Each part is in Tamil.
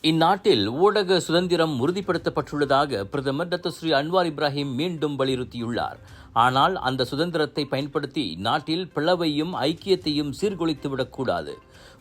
இந்நாட்டில் ஊடக சுதந்திரம் உறுதிப்படுத்தப்பட்டுள்ளதாக பிரதமர் டாக்டர் ஸ்ரீ அன்வார் இப்ராஹிம் மீண்டும் வலியுறுத்தியுள்ளார். ஆனால் அந்த சுதந்திரத்தை பயன்படுத்தி நாட்டில் பிளவையும் ஐக்கியத்தையும் சீர்குலைத்துவிடக்கூடாது.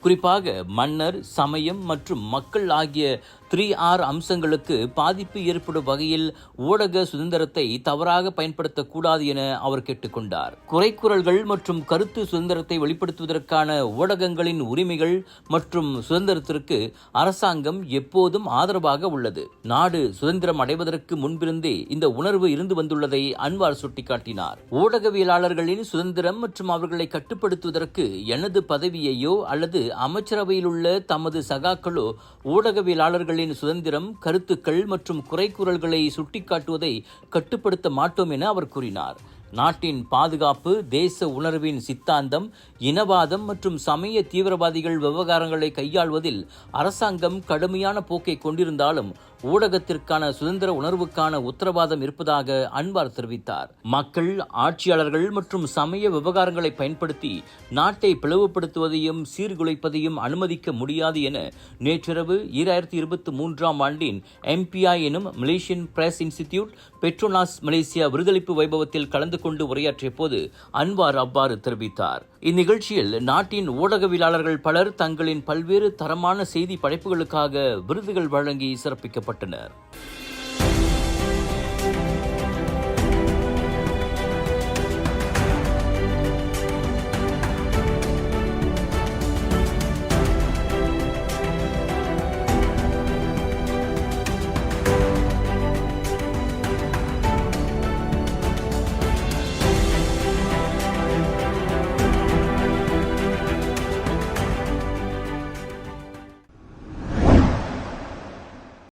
குறிப்பாக மன்னர், சமயம் மற்றும் மக்கள் ஆகிய 3R அம்சங்களுக்கு பாதிப்பு ஏற்படும் வகையில் ஊடக சுதந்திரத்தை தவறாக பயன்படுத்தக்கூடாது என அவர் கேட்டுக்கொண்டார். குறைக்குரல்கள் மற்றும் கருத்து சுதந்திரத்தை வெளிப்படுத்துவதற்கான ஊடகங்களின் உரிமைகள் மற்றும் சுதந்திரத்திற்கு அரசாங்கம் எப்போதும் ஆதரவாக உள்ளது. நாடு சுதந்திரம் அடைவதற்கு முன்பிருந்தே இந்த உணர்வு இருந்து வந்துள்ளதை அன்வார் சுட்டிக்காட்டினார். ஊடகவியலாளர்களின் சுதந்திரம் மற்றும் அவர்களை கட்டுப்படுத்துவதற்கு எனது பதவியையோ அல்லது அமைச்சரவையில் உள்ள தமது சகாக்களோ ஊடகவியலாளர்களின் சுதந்திரம், கருத்துக்கள் மற்றும் குறைகூறல்களை சுட்டிக்காட்டுவதை கட்டுப்படுத்த மாட்டோம் என அவர் கூறினார். நாட்டின் பாதுகாப்பு, தேச உணர்வின் சித்தாந்தம், இனவாதம் மற்றும் சமய தீவிரவாதிகள் விவகாரங்களை கையாள்வதில் அரசாங்கம் கடுமையான போக்கை கொண்டிருந்தாலும் ஊடகத்திற்கான சுதந்திர உணர்வுக்கான உத்தரவாதம் இருப்பதாக அன்வார் தெரிவித்தார். மக்கள், ஆட்சியாளர்கள் மற்றும் சமய விவகாரங்களை பயன்படுத்தி நாட்டை பிளவுபடுத்துவதையும் சீர்குலைப்பதையும் அனுமதிக்க முடியாது என நேற்றிரவு 2023ஆம் ஆண்டின் MPI எனும் Malaysian press institute Petronas Malaysia விருதளிப்பு வைபவத்தில் கலந்து கொண்டு உரையாற்றிய போது அன்வார் அவ்வாறு தெரிவித்தார். இந்நிகழ்ச்சியில் நாட்டின் ஊடகவியலாளர்கள் பலர் தங்களின் பல்வேறு தரமான செய்தி படைப்புகளுக்காக விருதுகள் வழங்கி சிறப்பிக்கப்பட்டனர்.